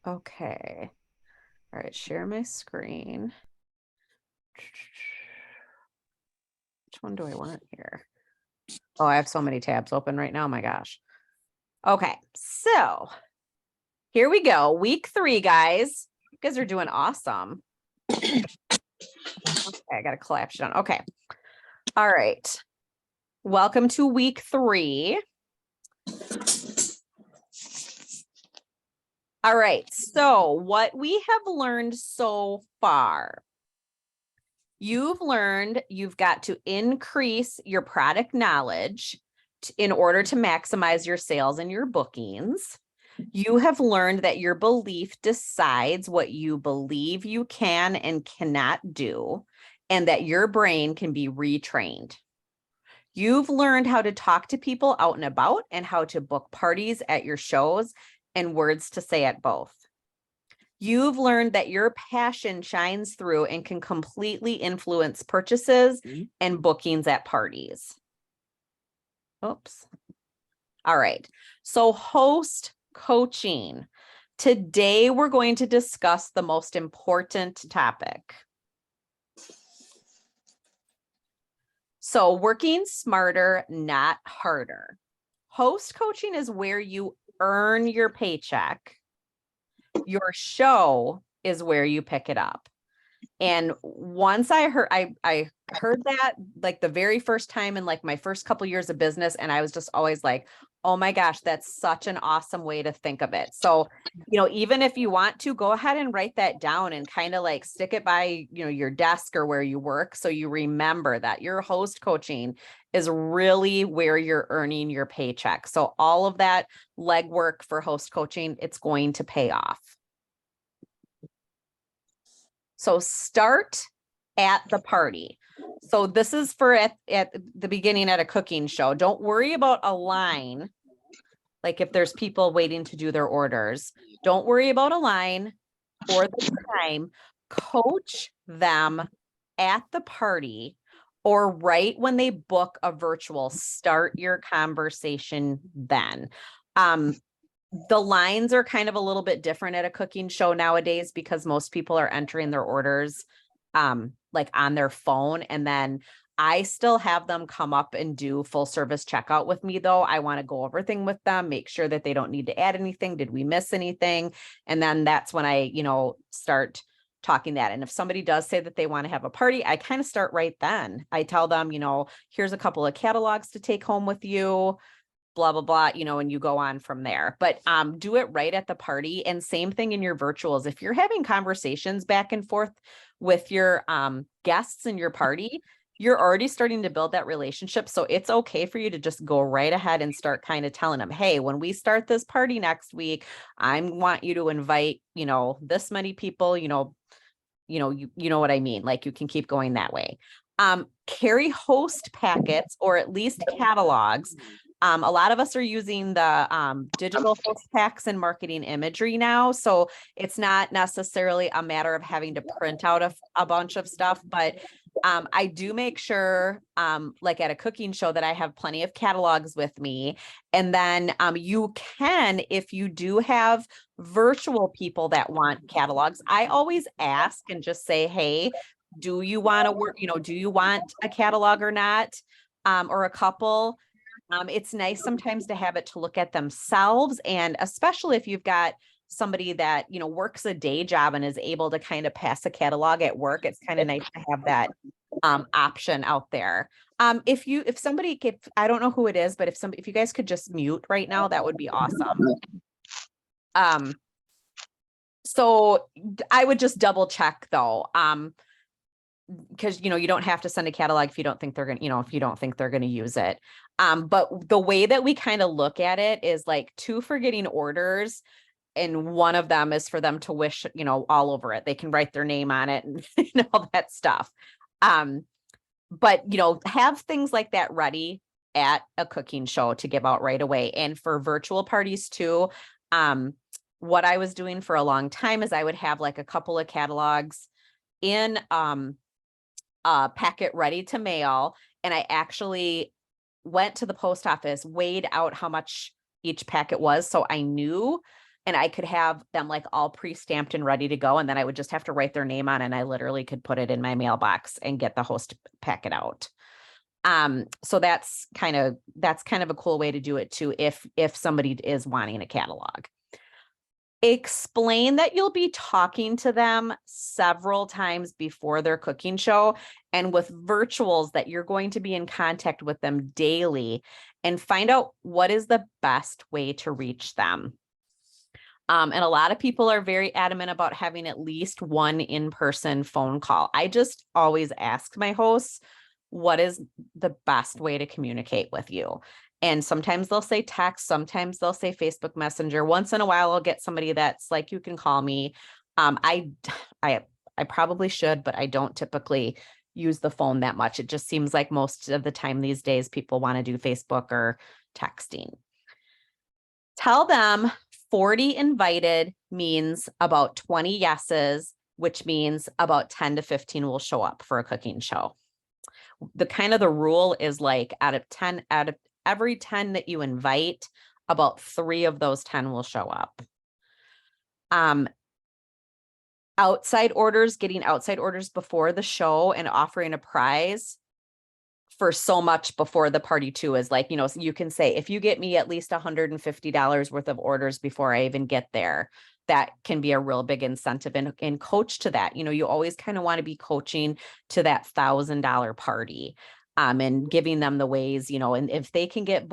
Okay. All right, share my screen. Which one do I want here? Oh, I have so many tabs open right now. My gosh. Okay, so here we go. Week 3, guys. You guys are doing awesome. Okay, I got to collapse it down. Okay. All right. Welcome to week 3. All right. So what we have learned so far, you've learned you've got to increase your product knowledge in order to maximize your sales and your bookings. You have learned that your belief decides what you believe you can and cannot do, and that your brain can be retrained. You've learned how to talk to people out and about and how to book parties at your shows and words to say at both. You've learned that your passion shines through and can completely influence purchases and bookings at parties. Oops. All right. So host coaching. Today, we're going to discuss the most important topic. So working smarter, not harder. Host coaching is where you earn your paycheck. Your show is where you pick it up. And once I heard that like the very first time in like my first couple years of business, and I was just always like, oh my gosh, that's such an awesome way to think of it. So, even if you want to, go ahead and write that down and kind of like stick it by, your desk or where you work. So you remember that your host coaching is really where you're earning your paycheck. So all of that legwork for host coaching, it's going to pay off. So start at the party. So this is for at the beginning at a cooking show. Don't worry about a line. Like if there's people waiting to do their orders, don't worry about a line or the time. Coach them at the party or right when they book a virtual. Start your conversation then. The lines are kind of a little bit different at a cooking show nowadays because most people are entering their orders like on their phone. And then I still have them come up and do full service checkout with me though. I want to go over things with them, make sure that they don't need to add anything. Did we miss anything? And then that's when I, start talking that. And if somebody does say that they want to have a party, I kind of start right then. I tell them, here's a couple of catalogs to take home with you, blah, blah, blah, and you go on from there. But do it right at the party. And same thing in your virtuals. If you're having conversations back and forth with your guests in your party, you're already starting to build that relationship. So it's okay for you to just go right ahead and start kind of telling them, hey, when we start this party next week, I want you to invite, this many people, you know what I mean? Like you can keep going that way. Carry host packets or at least catalogs. A lot of us are using the digital host packs and marketing imagery now. So it's not necessarily a matter of having to print out a bunch of stuff, but I do make sure like at a cooking show that I have plenty of catalogs with me. And then you can, if you do have virtual people that want catalogs, I always ask and just say, hey, do you want to work, do you want a catalog or not? Or a couple? It's nice sometimes to have it to look at themselves. And especially if you've got somebody that, works a day job and is able to kind of pass a catalog at work, it's kind of nice to have that option out there. If somebody, I don't know who it is, but if you guys could just mute right now, that would be awesome. So I would just double check though. Because you don't have to send a catalog if you don't think they're going to, if you don't think they're going to use it. But the way that we kind of look at it is like 2 for getting orders, and one of them is for them to wish, all over it. They can write their name on it and all that stuff. But have things like that ready at a cooking show to give out right away. And for virtual parties too, what I was doing for a long time is I would have like a couple of catalogs in packet ready to mail. And I actually went to the post office, weighed out how much each packet was. So I knew, and I could have them like all pre-stamped and ready to go. And then I would just have to write their name on, and I literally could put it in my mailbox and get the host packet out. So that's kind of a cool way to do it too, if somebody is wanting a catalog. Explain that you'll be talking to them several times before their cooking show, and with virtuals that you're going to be in contact with them daily, and find out what is the best way to reach them. And a lot of people are very adamant about having at least one in-person phone call. I just always ask my hosts, what is the best way to communicate with you? And sometimes they'll say text, sometimes they'll say Facebook Messenger. Once in a while, I'll get somebody that's like, you can call me. I probably should, but I don't typically use the phone that much. It just seems like most of the time these days, people want to do Facebook or texting. Tell them 40 invited means about 20 yeses, which means about 10 to 15 will show up for a cooking show. The rule is like out of every 10 that you invite, about 3 of those 10 will show up. Outside orders, getting outside orders before the show and offering a prize for so much before the party too is like, you know, you can say, if you get me at least $150 worth of orders before I even get there, that can be a real big incentive, and coach to that. You know, you always kind of want to be coaching to that $1,000 party, and giving them the ways, you know, and if they can get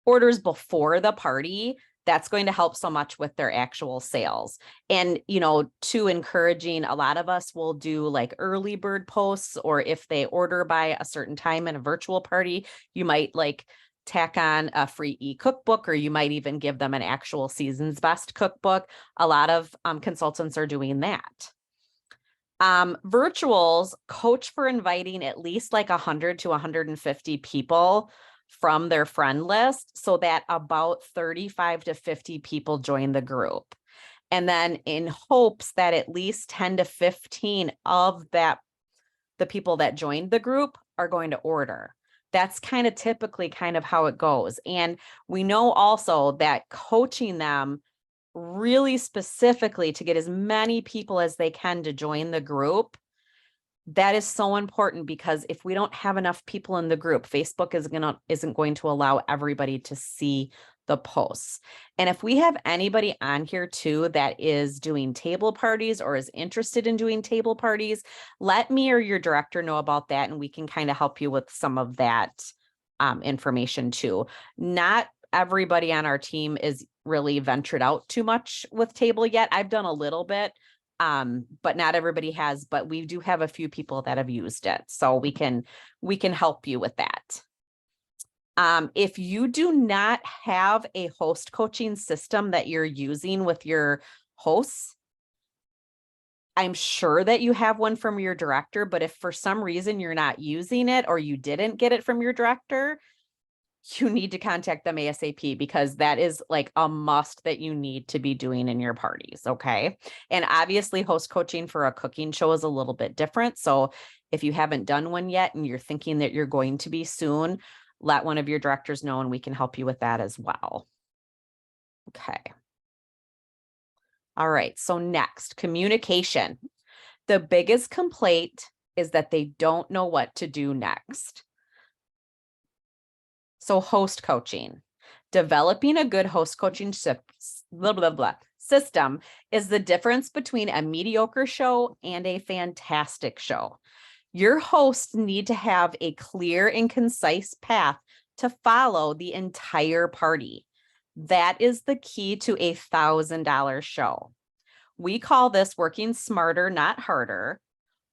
orders before the party, that's going to help so much with their actual sales. And, you know, to encouraging, a lot of us will do like early bird posts, or if they order by a certain time in a virtual party, you might like tack on a free e-cookbook, or you might even give them an actual season's best cookbook. A lot of consultants are doing that. Virtuals, coach for inviting at least like 100 to 150 people from their friend list, so that about 35 to 50 people join the group. And then in hopes that at least 10 to 15 of the people that joined the group are going to order. That's kind of typically kind of how it goes. And we know also that coaching them really specifically to get as many people as they can to join the group, that is so important, because if we don't have enough people in the group, Facebook isn't going to allow everybody to see the posts. And if we have anybody on here too that is doing table parties or is interested in doing table parties, let me or your director know about that, and we can kind of help you with some of that information too. Not everybody on our team is really ventured out too much with table yet. I've done a little bit, but not everybody has, but we do have a few people that have used it. So we can help you with that. If you do not have a host coaching system that you're using with your hosts, I'm sure that you have one from your director, but if for some reason you're not using it, or you didn't get it from your director, you need to contact them ASAP, because that is like a must that you need to be doing in your parties. Okay. And obviously host coaching for a cooking show is a little bit different. So if you haven't done one yet and you're thinking that you're going to be soon, let one of your directors know, and we can help you with that as well. Okay. All right. So next, communication. The biggest complaint is that they don't know what to do next. So host coaching, developing a good host coaching system is the difference between a mediocre show and a fantastic show. Your hosts need to have a clear and concise path to follow the entire party. That is the key to a $1,000 show. We call this working smarter, not harder.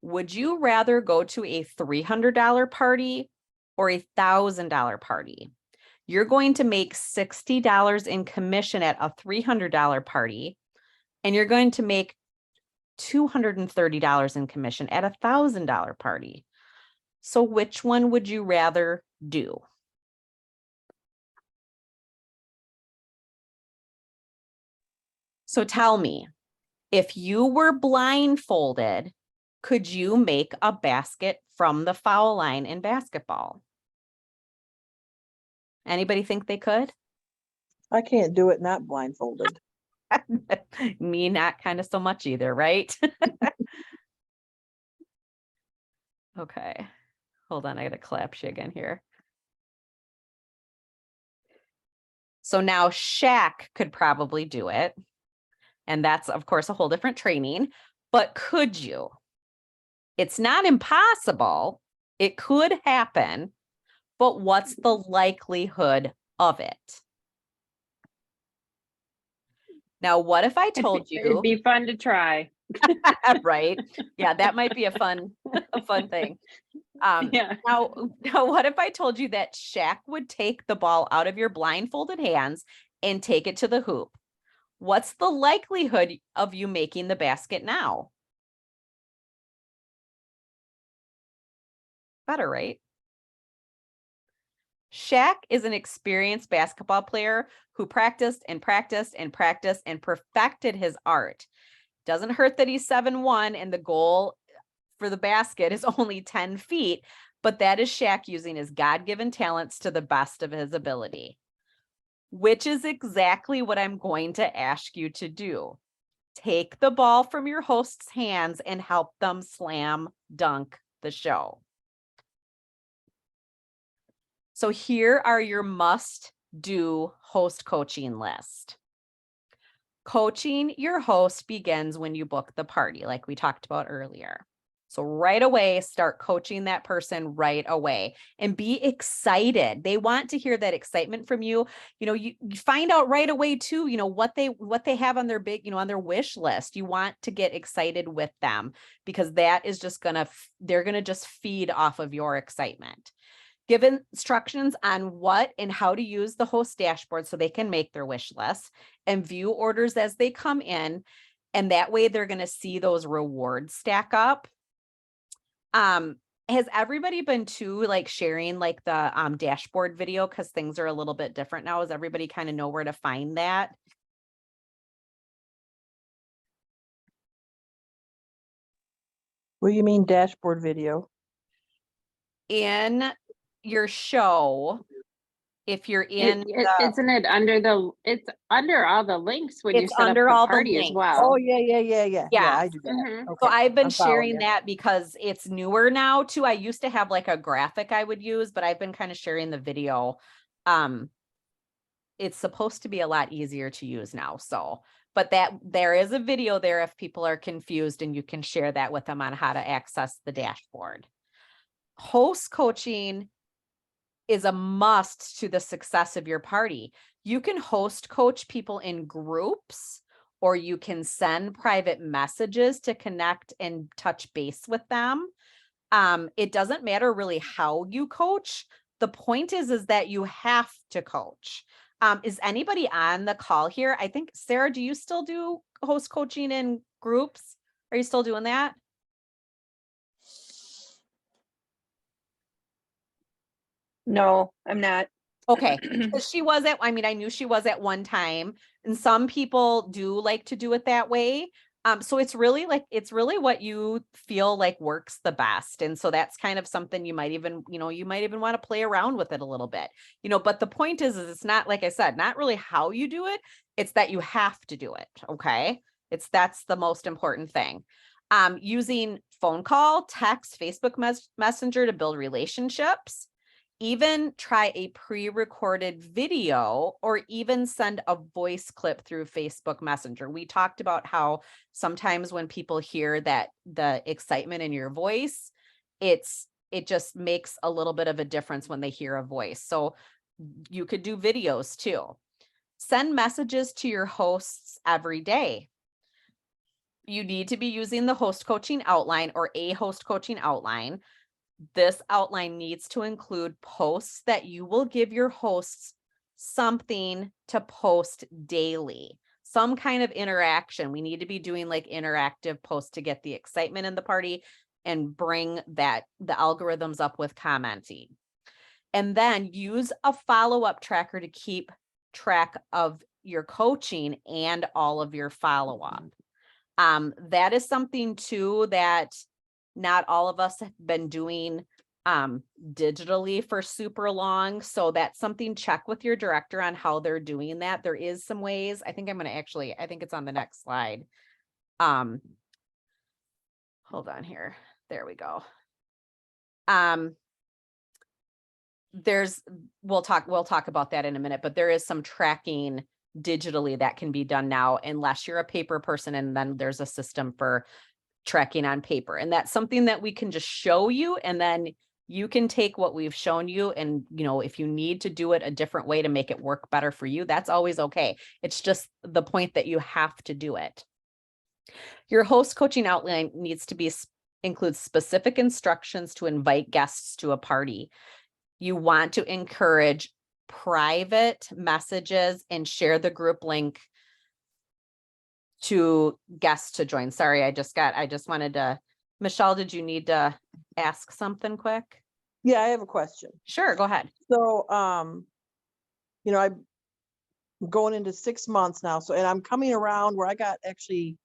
Would you rather go to a $300 party or a $1,000 party? You're going to make $60 in commission at a $300 party, and you're going to make $230 in commission at a $1,000 party. So which one would you rather do? So tell me, if you were blindfolded, could you make a basket from the foul line in basketball? Anybody think they could? I can't do it not blindfolded. Me, not kind of so much either, right? Okay. Hold on, I gotta collapse you again here. So now Shaq could probably do it. And that's, of course, a whole different training. But could you? It's not impossible. It could happen. But what's the likelihood of it? Now, what if I told It'd you, be fun to try. right? Yeah, that might be a fun thing. Yeah. Now, what if I told you that Shaq would take the ball out of your blindfolded hands and take it to the hoop? What's the likelihood of you making the basket now? Better, right? Shaq is an experienced basketball player who practiced and practiced and practiced and perfected his art. Doesn't hurt that he's 7'1" and the goal for the basket is only 10 feet, but that is Shaq using his God-given talents to the best of his ability, which is exactly what I'm going to ask you to do. Take the ball from your host's hands and help them slam dunk the show. So here are your must-do host coaching list. Coaching your host begins when you book the party, like we talked about earlier. So right away, start coaching that person right away and be excited. They want to hear that excitement from you. You know, you find out right away too, you know, what they have on their big, you know, on their wish list. You want to get excited with them because that is just they're going to just feed off of your excitement. Give instructions on what and how to use the host dashboard so they can make their wish list and view orders as they come in. And that way they're going to see those rewards stack up. Has everybody been like sharing like the dashboard video because things are a little bit different now? Does everybody kind of know where to find that? What do you mean dashboard video? In your show, if you're in Isn't it under it's under all the links when you it's set up under the all the party as links. well. Oh, yeah. Yeah. I do that. Mhm. Okay. So I've been I'm following sharing you. that because it's newer now too. I used to have like a graphic I would use, but I've been kind of sharing the video. It's supposed to be a lot easier to use now. So, but there is a video there if people are confused, and you can share that with them on how to access the dashboard. Host coaching is a must to the success of your party. You can host coach people in groups, or you can send private messages to connect and touch base with them. It doesn't matter really how you coach. The point is that you have to coach. Is anybody on the call here? I think, Sarah, do you still do host coaching in groups? Are you still doing that? No, I'm not. Okay. She was I knew she was at one time, and some people do like to do it that way. So it's really what you feel like works the best. And so that's kind of something you might even want to play around with it a little bit, but the point is it's not, like I said, not really how you do it. It's that you have to do it. Okay. That's the most important thing. Using phone call, text, Facebook Messenger to build relationships. Even try a pre-recorded video, or even send a voice clip through Facebook Messenger. We talked about how sometimes when people hear that the excitement in your voice, it just makes a little bit of a difference when they hear a voice. So you could do videos too. Send messages to your hosts every day. You need to be using the host coaching outline or a host coaching outline. This outline needs to include posts that you will give your hosts something to post daily, some kind of interaction. We need to be doing like interactive posts to get the excitement in the party and bring the algorithms up with commenting. And then use a follow-up tracker to keep track of your coaching and all of your follow-up. That is something too that not all of us have been doing digitally for super long. So that's something, check with your director on how they're doing that. There is some ways. I think I'm going to actually, I think it's on the next slide. Hold on here. There we go. We'll talk about that in a minute, but there is some tracking digitally that can be done now, unless you're a paper person, and then there's a system for tracking on paper. And that's something that we can just show you, and then you can take what we've shown you, and if you need to do it a different way to make it work better for you, that's always okay. It's just the point that you have to do it. Your host coaching outline needs to include specific instructions to invite guests to a party. You want to encourage private messages and share the group link to guests to join. Sorry, I just wanted to, Michelle, did you need to ask something quick? Yeah, I have a question. Sure, go ahead. So, I'm going into 6 months now. So, and I'm coming around where I got actually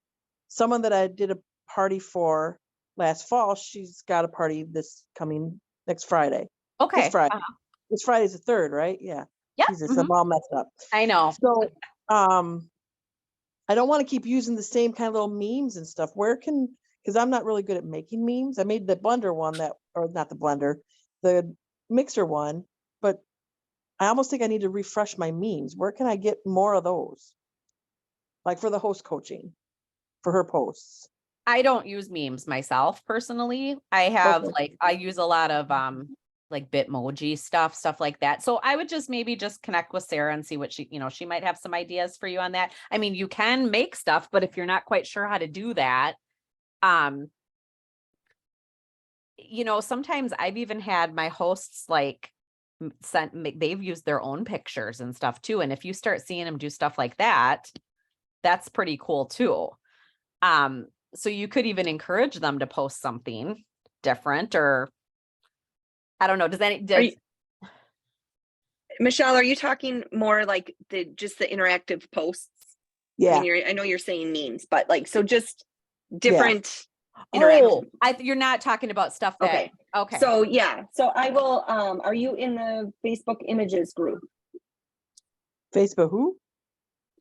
someone that I did a party for last fall. She's got a party next Friday. Okay. This Friday. This Friday's the 3rd, right? Yeah. Yeah. Jesus, I'm all messed up. I know. So, I don't want to keep using the same kind of little memes and stuff. Because I'm not really good at making memes. I made the blender one or not the blender, the mixer one, but I almost think I need to refresh my memes. Where can I get more of those? Like for the host coaching, for her posts. I don't use memes myself personally. I have I use a lot of like Bitmoji stuff like that. So I would maybe connect with Sarah and see what she might have some ideas for you on that. I mean, you can make stuff, but if you're not quite sure how to do that, sometimes I've even had my hosts they've used their own pictures and stuff too. And if you start seeing them do stuff like that, that's pretty cool too. So you could even encourage them to post something different, or I don't know. Michelle, are you talking more like just the interactive posts? Yeah. I know you're saying memes, but so just different. Interactive. You're not talking about stuff that. Okay. So yeah. So I will. Are you in the Facebook images group? Facebook who?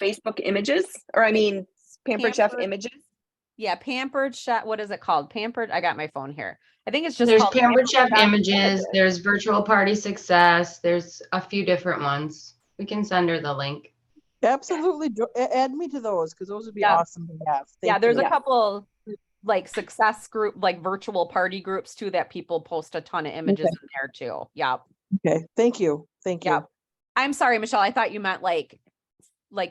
Facebook images, or I mean, Pampered Chef images. Yeah, Pampered Chef. What is it called? Pampered. I got my phone here. I think it's just there's called Pampered Chef images. There's Virtual Party Success. There's a few different ones. We can send her the link. Absolutely. Add me to those, because those would be awesome to have. There's a couple success group, virtual party groups too, that people post a ton of images in there too. Yeah. Okay. Thank you. Yeah. I'm sorry, Michelle. I thought you meant like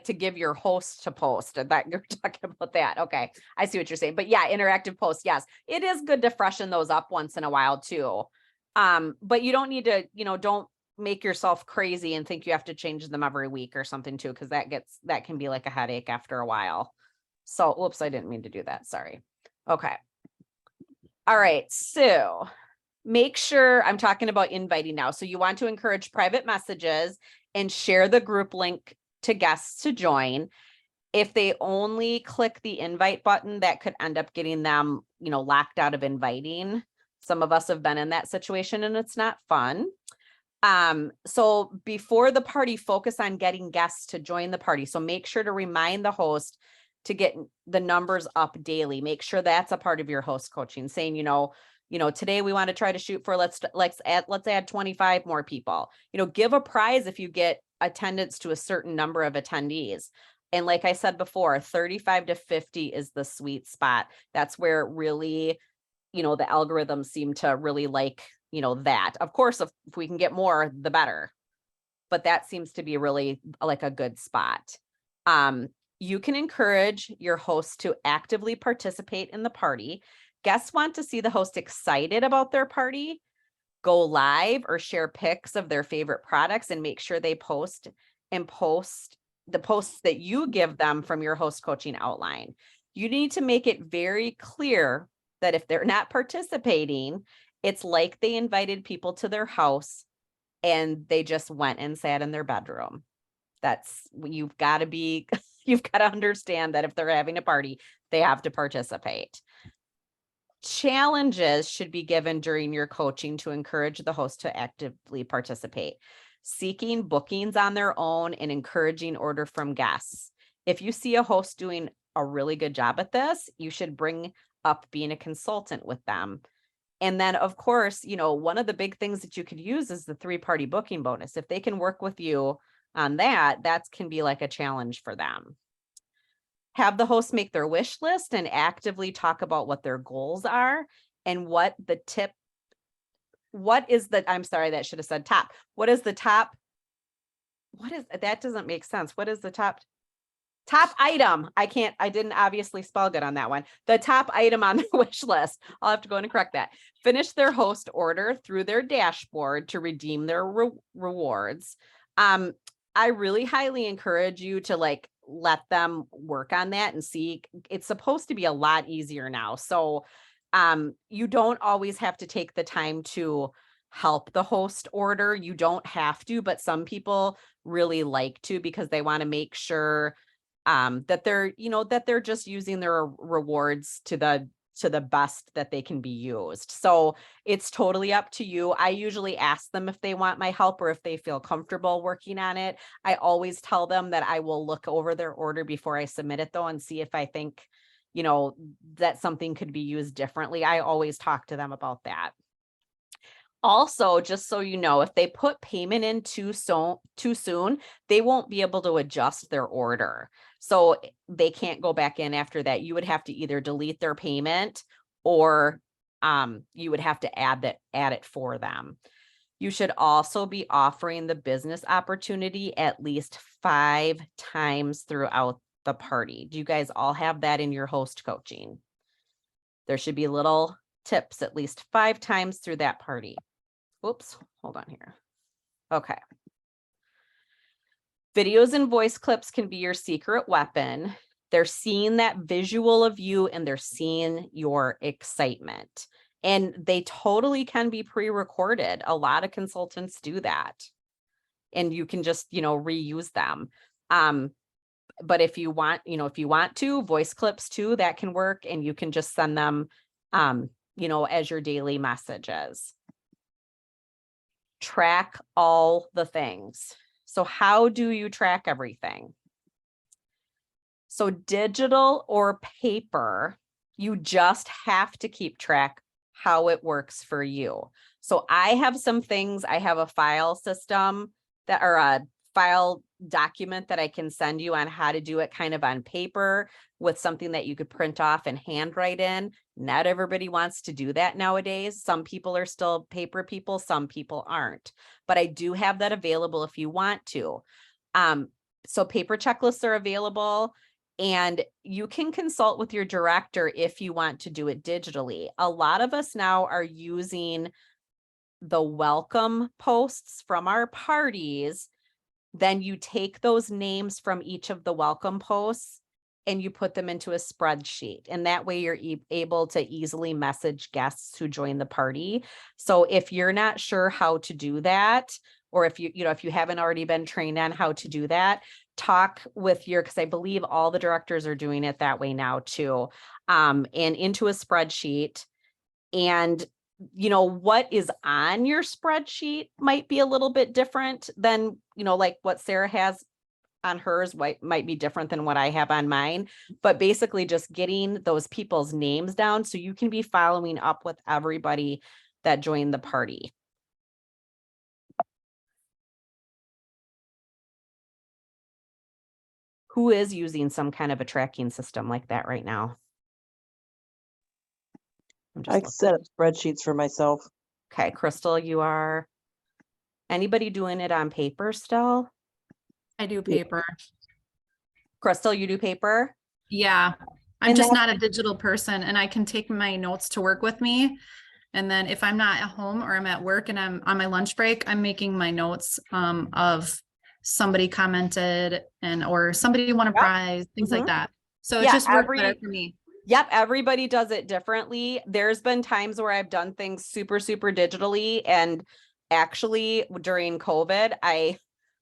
to give your host to post. That you're talking about that. Okay. I see what you're saying. But yeah, interactive posts. Yes. It is good to freshen those up once in a while too. But you don't need to, don't make yourself crazy and think you have to change them every week or something too, because that can be like a headache after a while. So, whoops, I didn't mean to do that. Sorry. Okay. All right. So make sure, I'm talking about inviting now. So you want to encourage private messages and share the group link to guests to join. If they only click the invite button, that could end up getting them, locked out of inviting. Some of us have been in that situation and it's not fun. So before the party, focus on getting guests to join the party. So make sure to remind the host to get the numbers up daily. Make sure that's a part of your host coaching, saying, today we want to try to shoot for, let's add 25 more people, give a prize if you get attendance to a certain number of attendees. And like I said before, 35 to 50 is the sweet spot. That's where really, the algorithms seem to really like, that. Of course, if we can get more, the better. But that seems to be really like a good spot. You can encourage your host to actively participate in the party. Guests want to see the host excited about their party, go live, or share pics of their favorite products, and make sure they post the posts that you give them from your host coaching outline. You need to make it very clear that if they're not participating, it's like they invited people to their house and they just went and sat in their bedroom. You've got to understand that if they're having a party, they have to participate. Challenges should be given during your coaching to encourage the host to actively participate. Seeking bookings on their own and encouraging order from guests. If you see a host doing a really good job at this, you should bring up being a consultant with them. And then, of course, one of the big things that you could use is the 3-party booking bonus. If they can work with you on that, that can be like a challenge for them. Have the host make their wish list and actively talk about what their goals are and I'm sorry, that should have said top. What is the top? That doesn't make sense. What is the top item? I didn't obviously spell good on that one. The top item on the wish list. I'll have to go in and correct that. Finish their host order through their dashboard to redeem their rewards. I really highly encourage you to let them work on that and see. It's supposed to be a lot easier now. So you don't always have to take the time to help the host order. You don't have to, but some people really like to because they want to make sure that they're just using their rewards to the best that they can be used. So it's totally up to you. I usually ask them if they want my help or if they feel comfortable working on it. I always tell them that I will look over their order before I submit it though, and see if I think, that something could be used differently. I always talk to them about that. Also, just so you know, if they put payment in too soon, they won't be able to adjust their order. So they can't go back in after that. You would have to either delete their payment or you would have to add it for them. You should also be offering the business opportunity at least 5 times throughout the party. Do you guys all have that in your host coaching? There should be little tips at least 5 times through that party. Oops, hold on here. Okay. Videos and voice clips can be your secret weapon. They're seeing that visual of you and they're seeing your excitement. And they totally can be pre-recorded. A lot of consultants do that. And you can just, reuse them. But if you want to, voice clips too, that can work. And you can just send them, as your daily messages. Track all the things. So how do you track everything? So digital or paper, you just have to keep track how it works for you. So I have some things, I have a file system or a file document that I can send you on how to do it kind of on paper with something that you could print off and handwrite in. Not everybody wants to do that nowadays. Some people are still paper people, some people aren't, but I do have that available if you want to. So paper checklists are available and you can consult with your director if you want to do it digitally. A lot of us now are using the welcome posts from our parties. Then you take those names from each of the welcome posts and you put them into a spreadsheet. And that way you're able to easily message guests who join the party. So if you're not sure how to do that, or if you haven't already been trained on how to do that, talk with because I believe all the directors are doing it that way now too, and into a spreadsheet. And what is on your spreadsheet might be a little bit different than, like what Sarah has on hers might be different than what I have on mine, but basically just getting those people's names down so you can be following up with everybody that joined the party. Who is using some kind of a tracking system like that right now? I set up spreadsheets for myself. Okay, Crystal, you are. Anybody doing it on paper still? I do paper. Crystal, you do paper? Yeah. I'm And just that- not a digital person and I can take my notes to work with me. And then if I'm not at home or I'm at work and I'm on my lunch break, I'm making my notes of somebody commented or somebody won a Yep. prize, things Mhm. like that. So it Yeah, just works better for me. Yep, everybody does it differently. There's been times where I've done things super, super digitally. And actually during COVID, I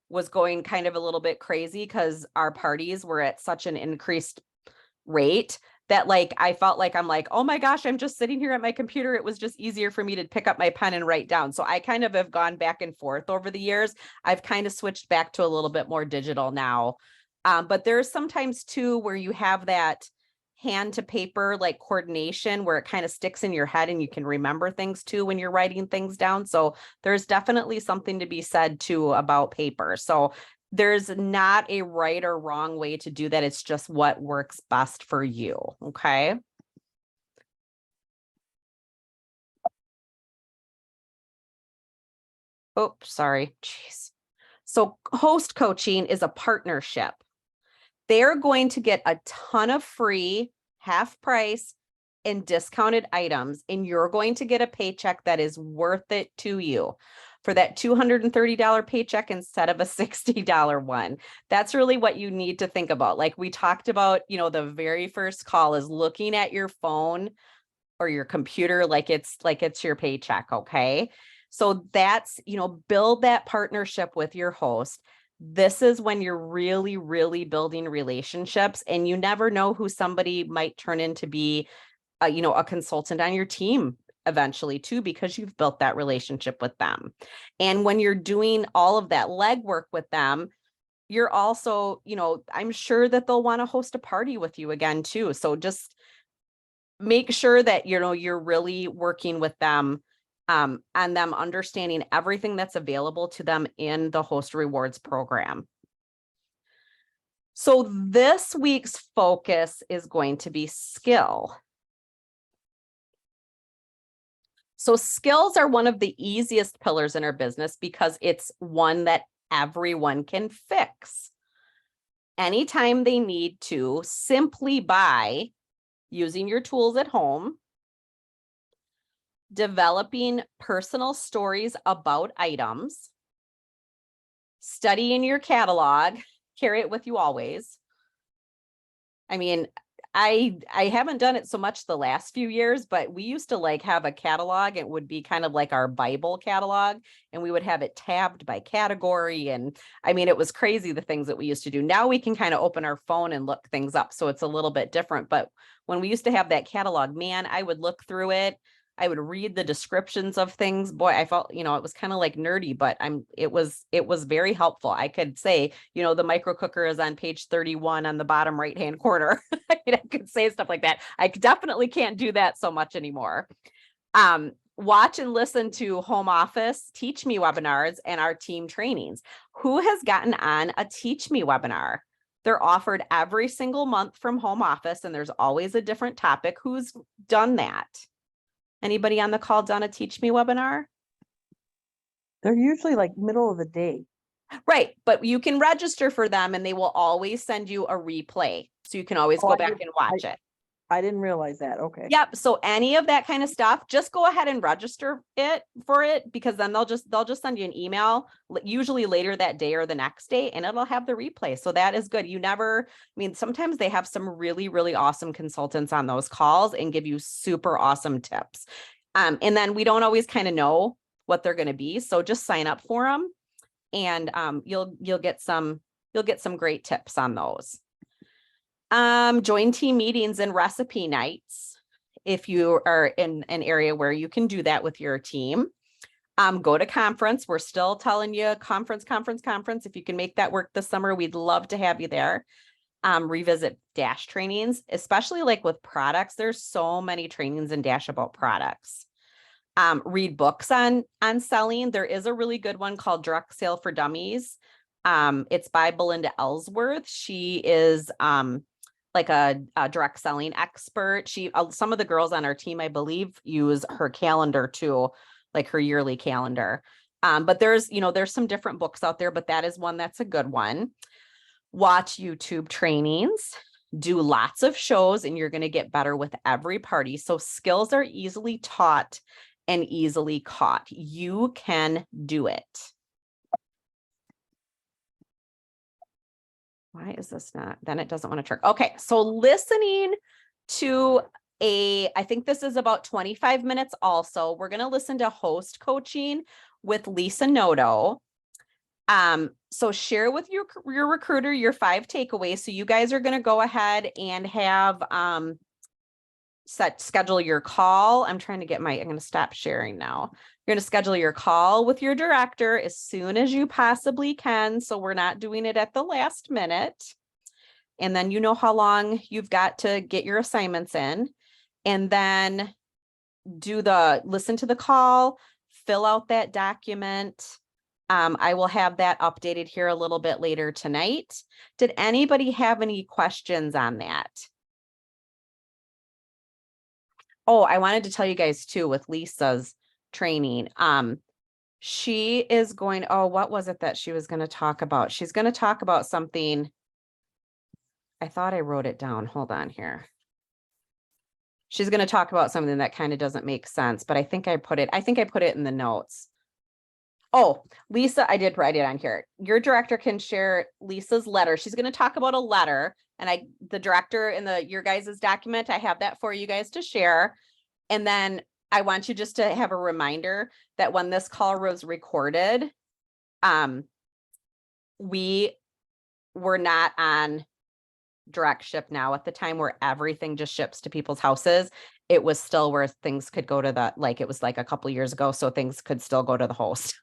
was going kind of a little bit crazy because our parties were at such an increased rate that like, I felt like I'm like, oh my gosh, I'm just sitting here at my computer. It was just easier for me to pick up my pen and write down. So I kind of have gone back and forth over the years. I've kind of switched back to a little bit more digital now. But there's sometimes too, where you have that hand to paper, like coordination, where it kind of sticks in your head and you can remember things too, when you're writing things down. So there's definitely something to be said too about paper. So there's not a right or wrong way to do that. It's just what works best for you. Okay. Oh, sorry. Jeez. So host coaching is a partnership. They're going to get a ton of free, half price, and discounted items, and you're going to get a paycheck that is worth it to you for that $230 paycheck instead of a $60 one. That's really what you need to think about. Like we talked about, you know, the very first call is looking at your phone or your computer like it's your paycheck. Okay. So that's, you know, build that partnership with your host. This is when you're really, really building relationships, and you never know who somebody might turn into be, you know, a consultant on your team eventually too, because you've built that relationship with them. And when you're doing all of that legwork with them, you're also, you know, I'm sure that they'll want to host a party with you again too. So just make sure that, you know, you're really working with them and them understanding everything that's available to them in the Host Rewards program. So this week's focus is going to be skill. So skills are one of the easiest pillars in our business because it's one that everyone can fix. Anytime they need to, simply by using your tools at home, developing personal stories about items, studying your catalog, carry it with you always. I mean, I haven't done it so much the last few years, but we used to like have a catalog. It would be kind of like our Bible catalog, and we would have it tabbed by category. And I mean, it was crazy the things that we used to do. Now we can kind of open our phone and look things up. So it's a little bit different. But when we used to have that catalog, man, I would look through it. I would read the descriptions of things. Boy, I felt, you know, it was kind of like nerdy, but it was very helpful. I could say, you know, the micro cooker is on page 31 on the bottom right-hand corner. I mean, I could say stuff like that. I definitely can't do that so much anymore. Watch and listen to Home Office Teach Me webinars and our team trainings. Who has gotten on a Teach Me webinar? They're offered every single month from Home Office, and there's always a different topic. Who's done that? Anybody on the call done a Teach Me webinar? They're usually like middle of the day. Right, but you can register for them and they will always send you a replay. So you can always Oh, go I back didn't- and watch it. I didn't realize that. Okay. Yep. So any of that kind of stuff, just go ahead and register for it, because then they'll just send you an email, usually later that day or the next day, and it'll have the replay. So that is good. I mean, sometimes they have some really, really awesome consultants on those calls and give you super awesome tips. And then we don't always kind of know what they're going to be. So just sign up for them, and you'll get some great tips on those. Join team meetings and recipe nights if you are in an area where you can do that with your team. Go to conference. We're still telling you conference. If you can make that work this summer, we'd love to have you there. Revisit Dash trainings, especially like with products. There's so many trainings in Dash about products. Read books on selling. There is a really good one called Direct Sale for Dummies. It's by Belinda Ellsworth. She is like a direct selling expert. Some of the girls on our team, I believe, use her calendar too, like her yearly calendar. But there's some different books out there, but that is one that's a good one. Watch YouTube trainings, do lots of shows, and you're going to get better with every party. So skills are easily taught and easily caught. You can do it. Why is this not? Then it doesn't want to trigger. Okay, so listening to I think this is about 25 minutes also. We're going to listen to host coaching with Lisa Noto. So share with your recruiter your 5 takeaways. So you guys are going to go ahead and have schedule your call. I'm trying to get I'm going to stop sharing now. You're going to schedule your call with your director as soon as you possibly can. So we're not doing it at the last minute. And then you know how long you've got to get your assignments in. And then listen to the call, fill out that document. I will have that updated here a little bit later tonight. Did anybody have any questions on that? Oh, I wanted to tell you guys too, with Lisa's training. She is going, what was it that she was going to talk about? She's going to talk about something. I thought I wrote it down. Hold on here. She's going to talk about something that kind of doesn't make sense, but I think I put it in the notes. Oh, Lisa, I did write it on here. Your director can share Lisa's letter. She's going to talk about a letter, and the director in your guys' document, I have that for you guys to share. And then I want you just to have a reminder that when this call was recorded, we were not on direct ship now. At the time where everything just ships to people's houses, it was still where things could go to it was like a couple years ago, so things could still go to the host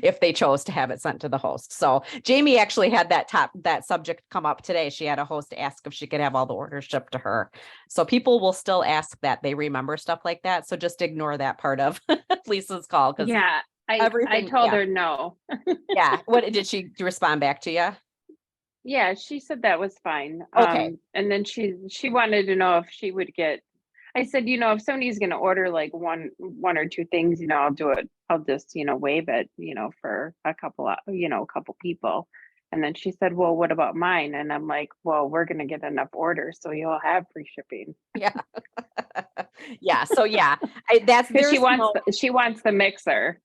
if they chose to have it sent to the host. So Jamie actually had that subject come up today. She had a host ask if she could have all the orders shipped to her. So people will still ask that. They remember stuff like that. So just ignore that part of Lisa's call, because Yeah, I everything- told yeah. her no. yeah. What did she respond back to you? Yeah, she said that was fine. Okay. And then she wanted to know if she would get, I said, if somebody's gonna order like one or two things, I'll do it. I'll just, waive it, for a couple people. And then she said, well, what about mine? And I'm like, well, we're gonna get enough orders, so you'll have free shipping. Yeah. yeah. So yeah, Because there's she wants the mixer.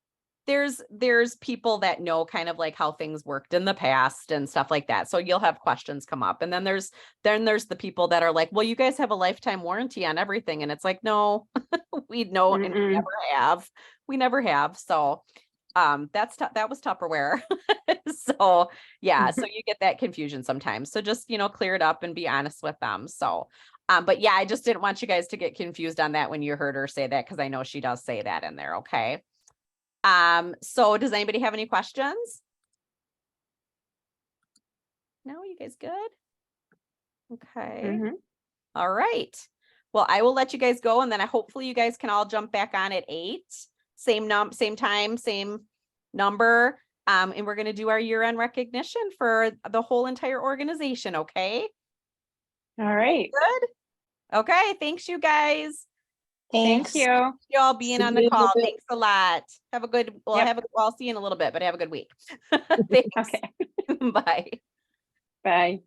there's people that know kind of like how things worked in the past and stuff like that. So you'll have questions come up. And then there's the people that are like, well, you guys have a lifetime warranty on everything. And it's like, no, we know, and we Mm-mm. never have. We never have. So that was Tupperware. So yeah, so you get that confusion sometimes. So just, clear it up and be honest with them. So but yeah, I just didn't want you guys to get confused on that when you heard her say that, because I know she does say that in there. Okay. So does anybody have any questions? No, you guys good? Okay. Mhm. All right. Well, I will let you guys go, and then hopefully you guys can all jump back on at 8. Same time, same number. And we're going to do our year-end recognition for the whole entire organization. Okay. All right. Good. Okay. Thanks, you guys. Thank you. You all being See on you the in a call. bit. Thanks a lot. Have a good, Yep. I'll see you in a little bit, but have a good week. Thanks. Okay. Bye. Bye.